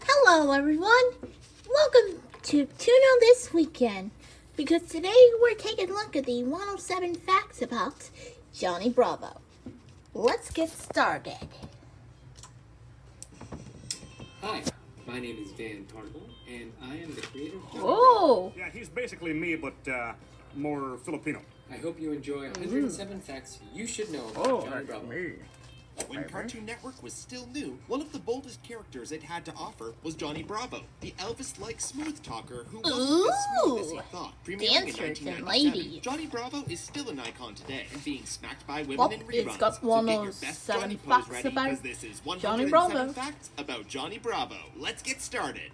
Hello everyone, welcome to Toono This Weekend, because today we're taking a look at the 107 facts about Johnny Bravo. Let's get started. Hi, my name is Van Tarnable, and I am the creator of Johnny Oh! Yeah, he's basically me, but more Filipino. I hope you enjoy 107 facts you should know about Johnny Bravo. Me. When Cartoon Network was still new, one of the boldest characters it had to offer was Johnny Bravo, the Elvis-like smooth talker who wasn't as smooth as he thought. Premiering in Dancers and 1997, ladies. Johnny Bravo is still an icon today and being smacked by women in It's reruns. got So get your best 107 Johnny pose facts ready, about because this is 107 Johnny Bravo. facts about Johnny Bravo. Let's get started.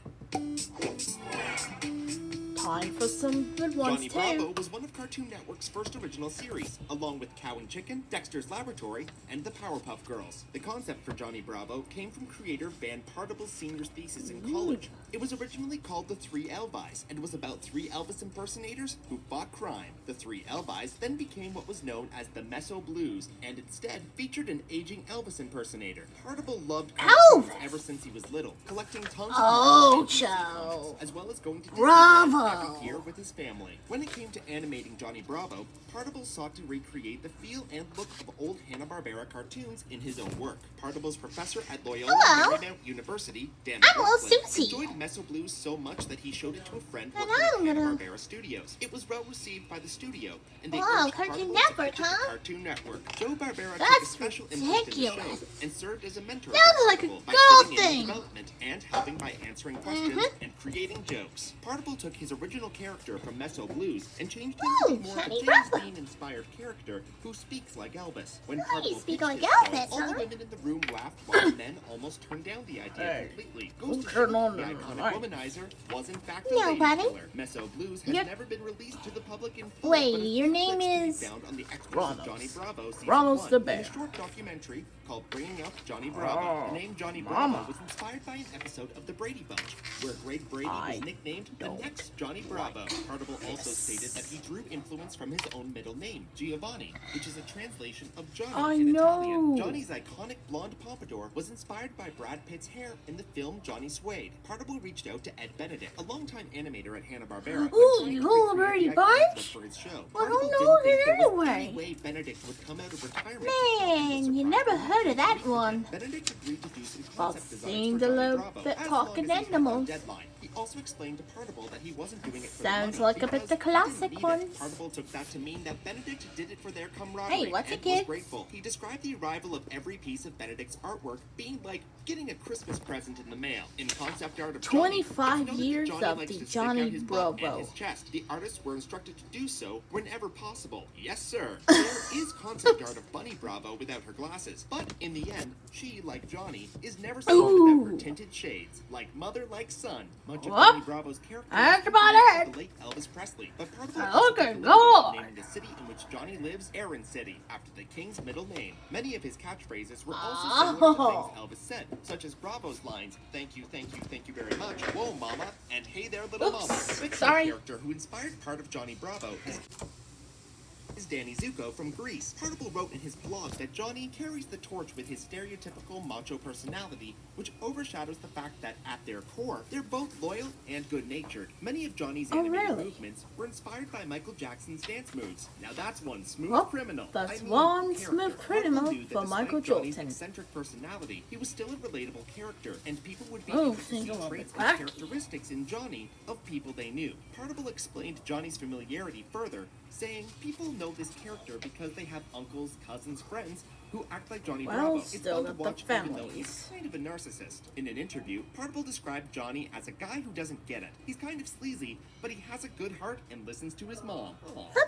Time for some good ones Johnny too. Bravo was one of Cartoon Network's first original series, along with Cow and Chicken, Dexter's Laboratory, and the Powerpuff Girls. The concept for Johnny Bravo came from creator Van Partible's senior thesis in college. It was originally called The Three Elvis, and was about three Elvis impersonators who fought crime. The Three Elvis then became what was known as the Meso Blues, and instead featured an aging Elvis impersonator. Partible loved cartoons ever since he was little, collecting tons of Ocho! as well as going to Bravo! Disneyland every year with his family. When it came to animating Johnny Bravo, Partible sought to recreate the feel and look of old Hanna-Barbera cartoons in his own work. Partible's professor at Loyola Marymount University, Dan Suzy. enjoyed Meso Blues so much that he showed it to a friend And working I'm at gonna- Hanna-Barbera Studios. It was well received by the studio, and they Wow, urged Cartoon Partible Network, to pitch it to huh? Cartoon Network. Joe Barbera took a That's special interest in the ridiculous. show and served as a mentor Sounds for like a Partible by good fitting in thing. the development and helping by answering questions and creating jokes. Partible took his original character from Meso Blues and changed him to be more of a Johnny James Bravo. Dean-inspired character who speaks like Elvis. When Oh, you Partible speak pitched like his show, Elvis, all huh? the women in the room laughed while the men almost turned down the idea completely. Goes to show turn on the the iconic light. womanizer was in fact a No, lady buddy. killer. Meso Blues has Yep. never been released to the public in full, Wait, but a your few name clips can be is found on the extras of Chronos. Johnny Bravo season Chronos 1. the In bear. a short documentary called Bringing Up Johnny Bravo. The name Johnny Bravo was inspired by an episode of The Brady Bunch, where Greg Brady was nicknamed the next Johnny Bravo. Partible also stated that he drew influence from his own middle name, Giovanni, which is a translation of Johnny I in know. Italian. Johnny's iconic blonde pompadour was inspired by Brad Pitt's hair in the film Johnny Suede. Partible reached out to Ed Benedict, a longtime animator at Hanna-Barbera, Ooh, when trying you to whole recreate Brady the iconic Bunch? look for his show. Well, Partible who didn't knows think it there was anyway? any way Benedict would come out of retirement. Man, you never heard of that one. Benedict agreed to do some I've concept designs seen for the Johnny little Bravo, bit as talking long as he had animals. a deadline. He also explained to Partible that he wasn't doing it for Sounds the money like a bit because the he didn't classic need it. ones. Partible took that to mean that Benedict did it for their camaraderie Hey, what's and it, kids? was grateful. He described the arrival of every piece of Benedict's artwork being like getting a Christmas present in the mail. In concept art of Johnny, 25 it's noted that years Johnny of likes the to stick Johnny out his butt Bravo. and his chest. The artists were instructed to do so whenever possible. Yes, sir. There is concept art of Bunny Bravo without her glasses, but in the end, she, like Johnny, is never seen without her tinted shades. Like mother, like son. Much of Whoop. Johnny Bravo's character That's is about influenced by it. the late Elvis Presley, but Partible Oh, also good took the Lord. liberty of naming the city in which Johnny lives Aaron City, after the king's middle name. Many of his catchphrases were also similar to things Elvis said, such as Bravo's lines, thank you very much, whoa mama, and hey there little Oops, mama. A fictional sorry. character who inspired part of Johnny Bravo is is Danny Zuko from Greece. Partible wrote in his blog that Johnny carries the torch with his stereotypical macho personality, which overshadows the fact that at their core, they're both loyal and good-natured. Many of Johnny's animated movements were inspired by Michael Jackson's dance moves. Now that's one smooth criminal. That's one smooth criminal for Michael Johnny's Jordan. eccentric personality, he was still a relatable character, and people would be able to see traits and characteristics in Johnny of people they knew. Partible explained Johnny's familiarity further, saying, people know this character because they have uncles, cousins, friends who act like Johnny Bravo. It's fun to watch even though he's kind of a narcissist. In an interview, Partible described Johnny as a guy who doesn't get it. He's kind of sleazy, but he has a good heart and listens to his mom.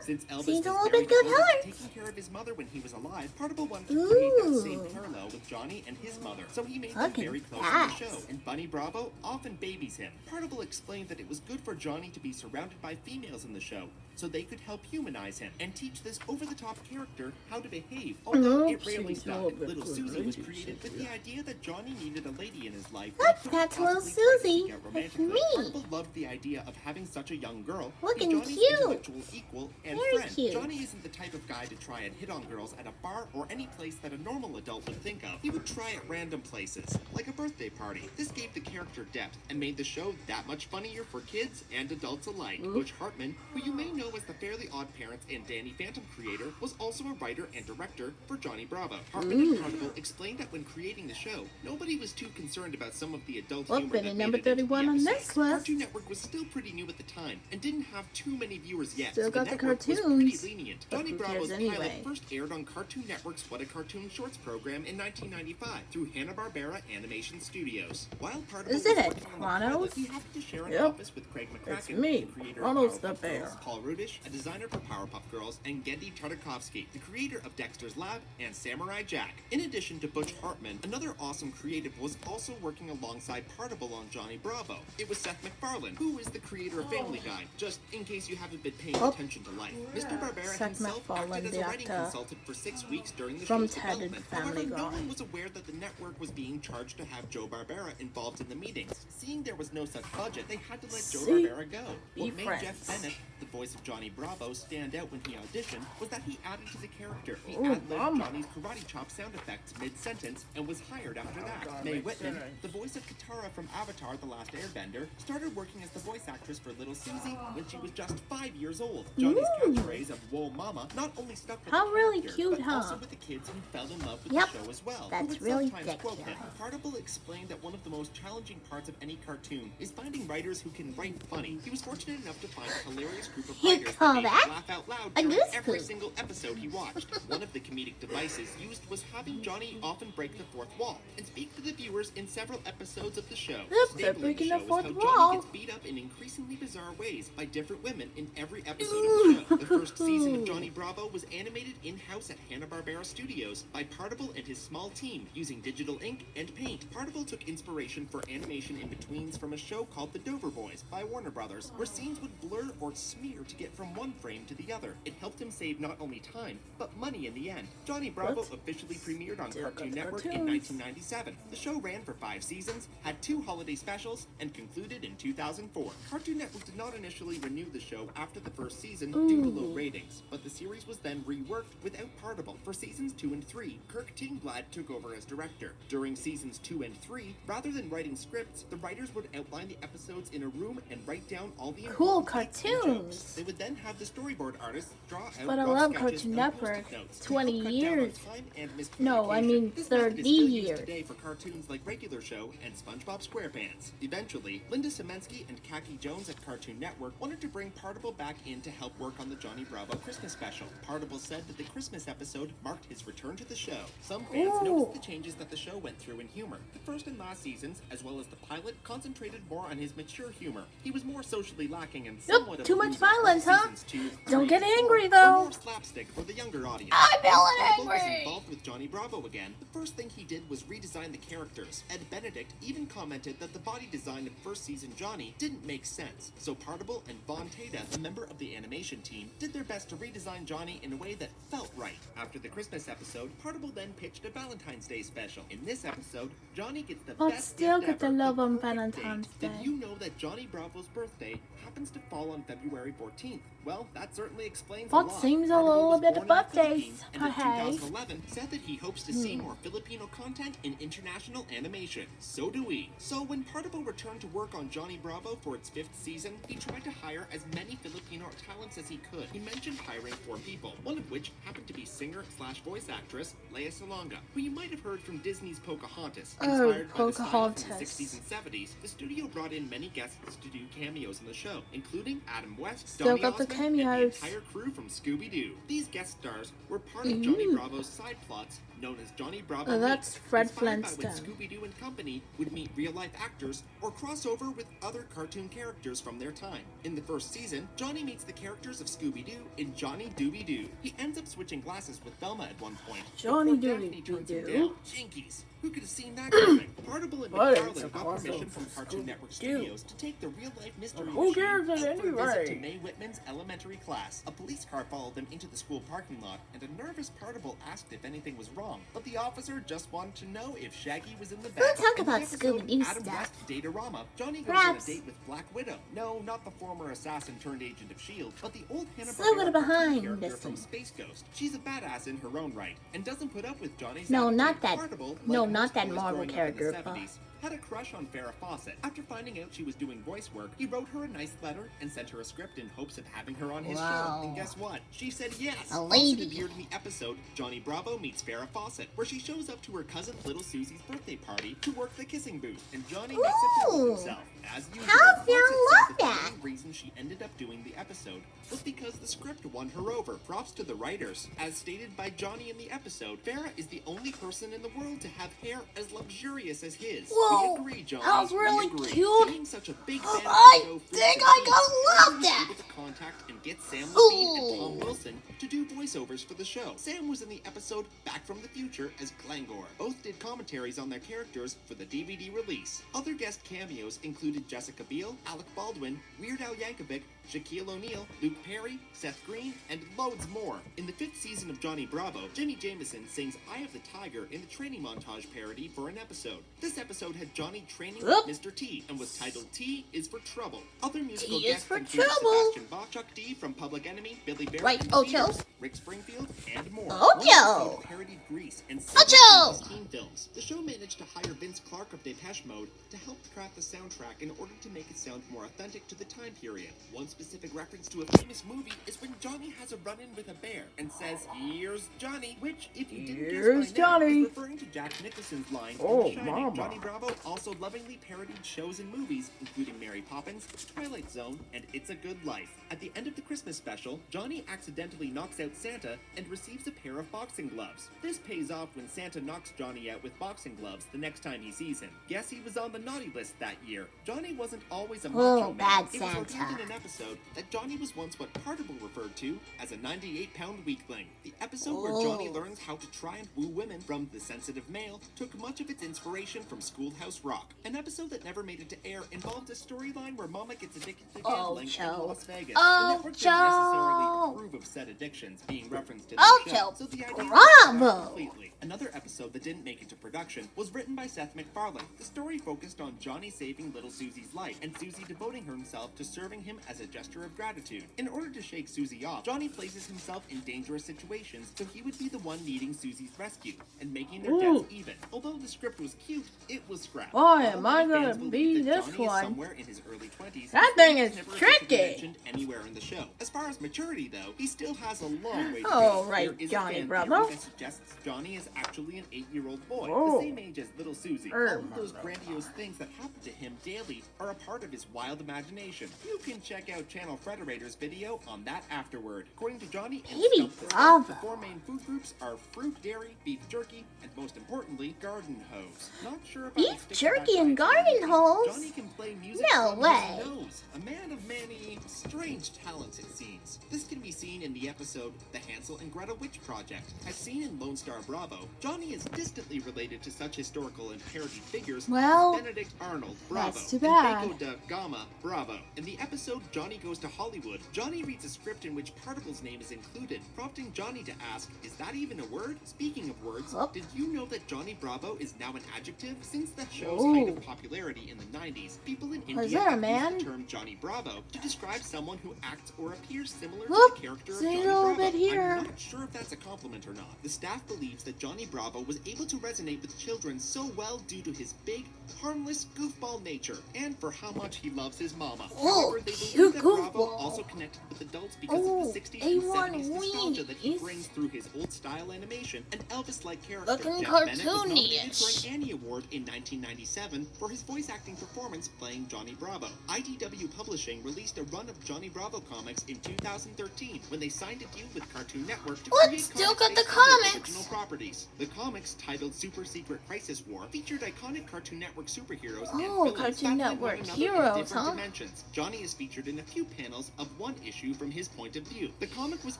Since Elvis was very devoted to taking care of his mother when he was alive, Partible wanted to create that same parallel with Johnny and his mother, so he made them very close in the show. And Bunny Bravo often babies him. Partible explained that it was good for Johnny to be surrounded by females in the show, so they could help humanize him and teach this over-the-top character how to behave. Although it rarely stuck, little Suzy was created with the idea that Johnny needed a lady in his life. That's little Suzy. That's me. Partible loved the idea of having such a young girl. Looking Johnny's cute. Intellectual equal and Very friend. cute. Johnny isn't the type of guy to try and hit on girls at a bar or any place that a normal adult would think of. He would try at random places, like a birthday party. This gave the character depth and made the show that much funnier for kids and adults alike. Butch Hartman, who you may know as the Fairly Odd Parents and Danny Phantom creator, was also a writer and director for Johnny Bravo. Hartman and Partible explained that when creating the show, nobody was too concerned about some of the adult humor that made number it into 31 the on this episodes. list. Cartoon Network was still pretty new at the time and didn't have too many viewers yet. Still so got the the network was cartoons, pretty lenient. but Johnny who Bravo's cares pilot anyway? first aired on Cartoon Network's What a Cartoon Shorts program in 1995 through Hanna-Barbera Animation Studios. While Partible was Isn't it working on the pilot, Chronos? he happened to share an Yep. office with Craig McCracken, It's me, the creator Chronos of the Powerpuff Bear. Girls, Paul Rudish, a designer for Powerpuff Girls, and Gendy Tartakovsky, the creator of Dexter's Lab and Samurai Jack. In addition to Butch Hartman, another awesome creative was also working alongside Partible on Johnny Bravo. It was Seth McFarlane, who is the creator of Family Guy, just in case you haven't been paying attention to life. Mr. Barbera Seth himself MacFarlane, acted as a the writing actor consultant for 6 weeks during the from show's Ted and development. Family However, no Guy. one was aware that the network was being charged to have Joe Barbera involved in the meetings. Seeing there was no such budget, they had to let Joe Barbera go. What made Jeff Bennett, the voice of Johnny Bravo, stand out when he auditioned was that he added to the character. He ad-libbed Johnny's karate chop sound effects mid-sentence and was hired after that. Mae Whitman, the voice of Katara from Avatar: The Last Airbender, started working as the voice actress for Little Suzy when she was just 5 years old. Johnny's catchphrase of "Whoa Mama" not only stuck with How the really character, cute, but huh? also with the kids who fell in love with Yep, the show as well. that's Who would really sometimes quote him. ridiculous. Partible explained that one of the most challenging parts of any cartoon is finding writers who can write funny. He was fortunate enough to find a hilarious group of You writers call that made that him laugh out loud a during goose every poop? single episode he watched. One of the comedic devices used was having Johnny often break the fourth wall and speak to the viewers in several episodes of the show. Yep, they're Staple in the breaking show the is fourth how wall. Johnny gets beat up in increasingly bizarre ways by different women in every episode of the show. The first season of Johnny Bravo was animated in-house at Hanna-Barbera Studios by Partible and his small team using digital ink and paint. Partible took inspiration for animation in-betweens from a show called The Dover Boys by Warner Brothers, where scenes would blur or smear to get from one frame to the other. It helped him save not only time, but money in the end. Johnny Bravo officially premiered on Cartoon Network in 1997. The show ran for 5 seasons, had 2 holiday specials, and concluded in 2004. Cartoon Network did not initially renew the show after the first season due to low ratings, but the series was then reworked without Partible. For seasons 2 and 3, Kirk Tingblad took over as director. During seasons 2 and 3, rather than writing scripts, the writers would outline the episodes in a room and write down all the Cool important beats and jokes. cartoons. They would then have the storyboard artists draw out But I rough love sketches Cartoon and Network. post-it notes to 20 help cut down on years. time and No, I mean miscommunication. This method 30 is still used years. today for cartoons like Regular Show and SpongeBob SquarePants. Eventually, Linda Semensky and Kaki Jones at Cartoon Network wanted to bring Partible back in to help work on the Johnny Bravo Christmas special. Partible said that the Christmas episode marked his return to the show. Some fans noticed the changes that the show went through in humor. The first and last seasons, as well as the pilot, concentrated more on his mature humor. He was more socially lacking and somewhat of too a much loser. violence, huh? Seasons 2, Don't 3, get and 4 angry, were though. more slapstick for the younger audience. I'm feeling Partible was angry. involved with Johnny Bravo again. The first thing he did was redesign the characters. Ed Benedict even commented that the body design of first season Johnny didn't make sense. So Partible and Von Tata, a member of the animation team, did their best to redesign Johnny in a way that felt right. After the Christmas episode, Partible then pitched a Valentine's Day special. In this episode, Johnny gets the But best still gift get the ever, love on perfect Valentine's date. Day. Did you know that Johnny Bravo's birthday happens to fall on February 14th. Well, that certainly explains a That lot. seems a Partabol little was bit born in above the Philippines, days, and in but hey. 2011 said that he hopes to see more Filipino content in international animation. So do we. So when Partabol returned to work on Johnny Bravo for its 5th season, he tried to hire as many Filipino talents as he could. He mentioned hiring 4 people, one of which happened to be singer/voice actress Lea Salonga, who you might have heard from Disney's Pocahontas. Inspired by the style from the Pocahontas. 60s and 70s, the studio brought in many guests to do cameos in the show, including Adam West, Still Donny got the Osmond, and the cameos. entire crew from Scooby-Doo. These guest stars were part of Johnny Bravo's side plots, known as Johnny Bravo. Oh, that's Meets, Fred inspired by when Flintstone. Scooby-Doo and company would meet real-life actors or cross over with other cartoon characters from their time. In the first season, Johnny meets the characters of Scooby-Doo in Johnny Dooby-Doo. He ends up switching glasses with Velma at one point. Johnny before Daphne turns him Dooby-Doo. down. Jinkies. Who could have seen that coming? Partabol and But it's McFarlane a got puzzle permission from Cartoon Network Studios to take the real-life mystery Who machine cares out for a visit anyway? to Mae Whitman's elementary class. A police car followed them into the school parking lot, and a nervous Partabol asked if anything was wrong. But the officer just wanted to know if Shaggy was in the bed. Let's talk In the about episode Scooby-Doo Adam stuff. West Datorama, Johnny goes Raps. on a date with Black Widow. No, not the former assassin turned agent of S.H.I.E.L.D., but the old So Hanna-Barbera good behind cartoon this character from thing. Space Ghost. She's a badass in her own right, and doesn't put up with Johnny's No, attitude. not that- Partabol, no, like not most that boys Marvel growing up in character, the but- 70s, had a crush on Farrah Fawcett. After finding out she was doing voice work, he wrote her a nice letter and sent her a script in hopes of having her on his Wow. show. And guess what? She said yes. A lady. Fawcett appeared in the episode Johnny Bravo Meets Farrah Fawcett, where she shows up to her cousin Little Susie's birthday party to work the kissing booth, and Johnny makes a fool Ooh. of himself. As usual, How Fawcett you said love the that? main reason she ended up doing the episode was because the script won her over. Props to the writers. As stated by Johnny in the episode, Farrah is the only person in the world to have hair as luxurious as his. Whoa, We agree, Johnny. that was really we agree. cute. Being such a big fan of the I show, think Fruits I and gotta Veggies, love was that. able to contact and get Sam Levine and Tom Ooh. Wilson to do voiceovers for the show. Sam was in the episode Back from the Future as Klangor. Both did commentaries on their characters for the DVD release. Other guest cameos included Jessica Biel, Alec Baldwin, Weird Al Yankovic, Shaquille O'Neal, Luke Perry, Seth Green, and loads more. In the 5th season of Johnny Bravo, Jimmy Jameson sings Eye of the Tiger in the training montage parody for an episode. This episode had Johnny training with Oop. Mr. T and was titled T is for Trouble. Other musical T is guests for include trouble. Sebastian Bach, Chuck D from Public Enemy, Billy Barrett, Right, and Ocho. Beatles, Rick Springfield, and more. Ocho. One episode parodied Grease and Ocho. 70s teen films. The show managed to hire Vince Clarke of Depeche Mode to help craft the soundtrack in order to make it sound more authentic to the time period. One specific reference to a famous movie is when Johnny has a run-in with a bear and says, "Here's Johnny," which, if you didn't Here's guess by now, Johnny. is referring to Jack Nicholson's line Oh, in The Shining. mama. Johnny Bravo also lovingly parodied shows and movies, including Mary Poppins, Twilight Zone, and It's a Good Life. At the end of the Christmas special, Johnny accidentally knocks out Santa and receives a pair of boxing gloves. This pays off when Santa knocks Johnny out with boxing gloves the next time he sees him. Guess he was on the naughty list that year. Johnny wasn't always a macho man. bad It was revealed Santa. in an episode that Johnny was once what Partabol referred to as a 98-pound weakling. The episode where Johnny learns how to try and woo women from The Sensitive Male took much of its inspiration from Schoolhouse Rock. An episode that never made it to air involved a storyline where Mama gets addicted to gambling in Ocho. Las Vegas. The network didn't necessarily Ocho. approve of said addictions being referenced in Ocho. the show, so the idea was Bravo. scrapped completely. Another episode that didn't make it to production was written by Seth McFarlane. The story focused on Johnny saving little Suzy's life and Suzy devoting herself to serving him as a gesture of gratitude. In order to shake Suzy off, Johnny places himself in dangerous situations so he would be the one needing Suzy's rescue and making their Ooh. debts even. Although the script was cute, it was scrapped. Boy, am I Online gonna fans believe be that this Johnny is one. somewhere in his early 20s. That His thing name is never officially tricky. mentioned anywhere in the show. As far as maturity, though, he still has a long way to Oh, go. right, There is Johnny a fan Bravo. theory that suggests Johnny is actually an 8-year-old boy, Oh. the same age as little Suzy. All of those Bravo. grandiose things that happen to him daily are a part of his wild imagination. You can check out Channel Frederator's video on that afterward. According to Johnny and Baby Stump the Stump, Bravo. the 4 main food groups are fruit, dairy, beef jerky, and most importantly, garden hose. Not sure if I would Beef stick to jerky that and diet garden today. hose? Johnny can play music No from way. his nose. A man of many strange talents it seems. This can be seen in the episode The Hansel and Gretel Witch Project. As seen in Lone Star Bravo, Johnny is distantly related to such historical and parodied figures Well, as Benedict Arnold Bravo that's too and bad. Paco de Gama Bravo. In the episode Johnny Goes to Hollywood, Johnny reads a script in which Particle's name is included, prompting Johnny to ask, is that even a word? Speaking of words, did you know that Johnny Bravo is now an adjective? Since the show's height of popularity in the 90s, people in India there, have man? used the term Johnny Bravo to describe someone who acts or appears similar Whoop, to the character of say Johnny a little Bravo. bit here. I'm not sure if that's a compliment or not. The staff believes that Johnny Bravo was able to resonate with children so well due to his big, harmless, goofball nature, and for how much he loves his mama. Oh, However, they believe cute that Bravo goofball. also connected with adults because Oh, of the 60s and A1 70s nostalgia that he weenies. brings through his old-style animation and Elvis-like character. Looking Jeff Bennett was nominated cartoonish. for an Annie Award in 1997 for his voice acting performance playing Johnny Bravo. IDW Publishing released a run of Johnny Bravo comics in 2013 when they signed a deal with Cartoon Network to What? create Still comics got the based on their comics? original properties. The comics, titled Super Secret Crisis War, featured iconic Cartoon Network superheroes and Oh, villains Cartoon battling Network one another in heroes, different huh? dimensions. Johnny is featured in a few panels of one issue from his point of view. The comic was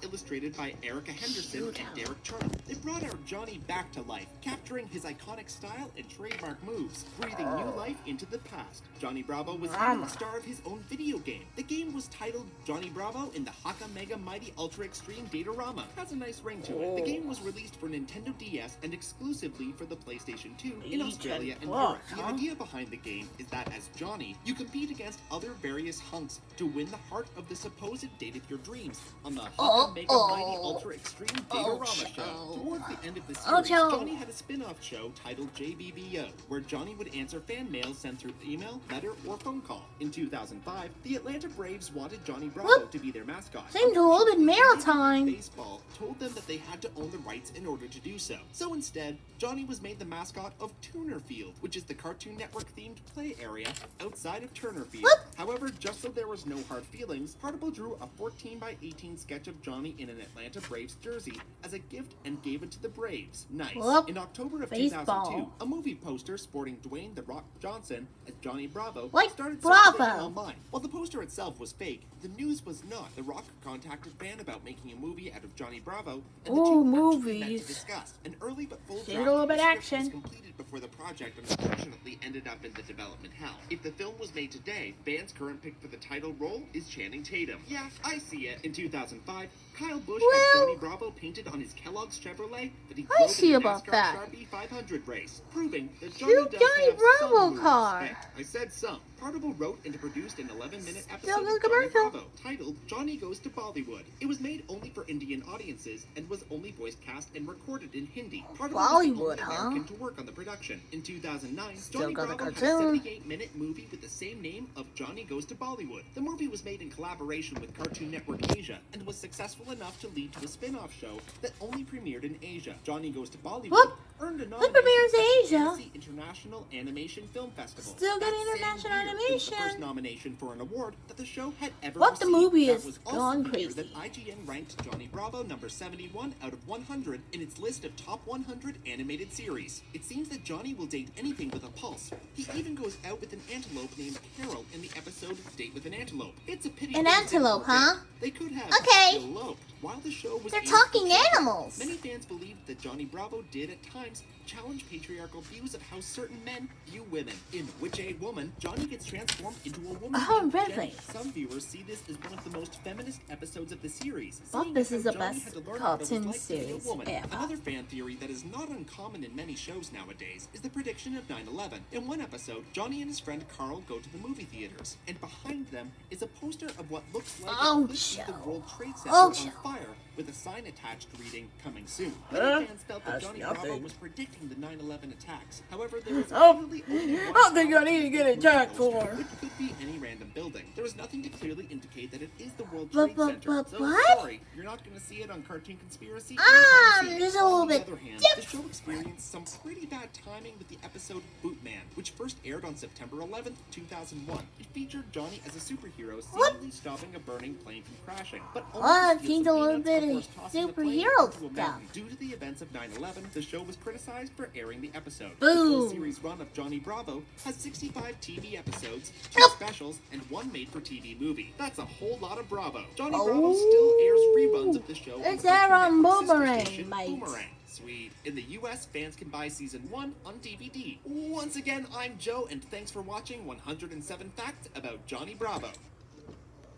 illustrated by Erica Henderson and Derek Charm. They brought our Johnny back to life, capturing his iconic style and trademark moves, breathing new life into the past. Johnny Bravo was even the star of his own video game. The game was titled Johnny Bravo in the Haka Mega Mighty Ultra Extreme Datorama. Has a nice ring to it. The game was released for Nintendo DS and exclusively for the PlayStation 2 in Australia and Europe. The idea behind the game is that as Johnny, you compete against other various hunks to win the heart of the supposed date of your dreams on the Haka Mega Mighty Ultra Extreme Datorama show. Towards the end of the series, Ocho. Johnny had a spin-off show titled JBBO, where Johnny would answer fan mail sent through email, letter, or phone call. In 2005, the Atlanta Braves wanted Johnny Bravo to be their mascot. Seemed a little bit maritime. Baseball told them that they had to own the rights in order to do so. So instead, Johnny was made the mascot of Tooner Field, which is the Cartoon Network-themed play area outside of Turner Field. However, just so there was no hard feelings, Particle drew a 14x18 sketch of Johnny in an Atlanta Braves jersey as a gift and gave it to the Braves. Nice. Whoop. In October of Baseball. 2002, a movie poster sporting Dwayne "The Rock" Johnson as Johnny Bravo Like started Bravo. circulating online. While the poster itself was fake, the news was not. The Rock contacted fan about making a movie out of Johnny Bravo, and the Ooh, two actually met to movies. discuss. An early but full See a draft little of the bit script action. was completed before the project unfortunately ended up in the development hell. If the film was made today, fans' current pick for the title role is Channing Tatum. Yeah, I see it. In 2005, Kyle Busch had Johnny Bravo painted on his Kellogg's Chevrolet that he I drove see in the about NASCAR that. Sharpie 500 race, proving that Johnny Cute does Johnny have Bravo some moves. car. Hey, I said some. Particle wrote and produced an 11-minute Still episode good of Johnny commercial. Bravo titled Johnny Goes to Bollywood. It was made only for Indian audiences and was only voice cast and recorded in Hindi. Particle was the Bollywood, only huh? American to work on the production. In 2009, Still Johnny got the Bravo had a cartoon. 78-minute movie with the same name of Johnny Goes to Bollywood. The movie was made in collaboration with Cartoon Network Asia and was successful enough to lead to a spin-off show that only premiered in Asia. Johnny Goes to Bollywood Whoop. earned a It nomination premieres in at the Asia. Tennessee International Animation Film Festival. Still getting That same international year, it was the animation. first nomination for an award that the show had ever What, the received. movie That is was also gone the year crazy. that IGN ranked Johnny Bravo number 71 out of 100 in its list of top 100 animated series. It seems that Johnny will date anything with a pulse. He even goes out with an antelope named Carol in the episode Date with an Antelope. It's a pity An things antelope, didn't work huh? out. They could have Okay. eloped. While the show was They're aimed for talking children, animals. Many fans believed that Johnny Bravo did at times challenge patriarchal views of how certain men view women. In Which a Woman, Johnny gets transformed into a woman. Oh, named really? Jenny. Some viewers see this as one of the most feminist episodes of the series. Thought seeing this as is how the Johnny best had to learn what it was cartoon like to be a series woman. ever. Another fan theory that is not uncommon in many shows nowadays is the prediction of 9/11. In one episode, Johnny and his friend Carl go to the movie theaters, and behind them is a poster of what looks like it could be the World Trade Center on fire, with a sign attached reading "Coming soon." Many fans felt that Johnny Bravo was predicting the 9/11 attacks. However, there was actually only one I don't think I solid need to get movie attacked poster, for. which could be any random building. There was nothing to clearly indicate that it is the World But- Trade Center. So what? sorry, you're not going to see it on Cartoon Conspiracy. Just a little On the bit other hand, the show experienced some pretty bad timing with the episode Bootman, which first aired on September 11th, 2001. It featured Johnny as a superhero seemingly stopping a burning plane from crashing, but only I've steals seen some a little peanuts bit of before tossing the plane superhero into a stuff. mountain. Due to the events of 9/11, the show was criticized organized for airing the episode. Boom. The full series run of Johnny Bravo has 65 TV episodes, 2 Nope. specials, and 1 made-for-TV movie. That's a whole lot of Bravo. Johnny Bravo still airs reruns of the show. It's on there on Cartoon Network's sister Boomerang, station, mate. Boomerang. Sweet. In the US, fans can buy season 1 on DVD. Once again, I'm Joe, and thanks for watching 107 Facts About Johnny Bravo.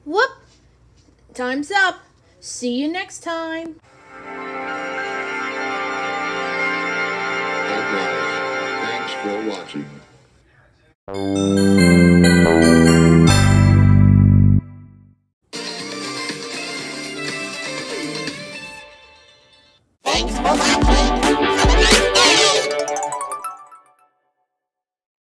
Whoop! Time's up. See you next time. That live. Thanks for watching. Thanks for watching.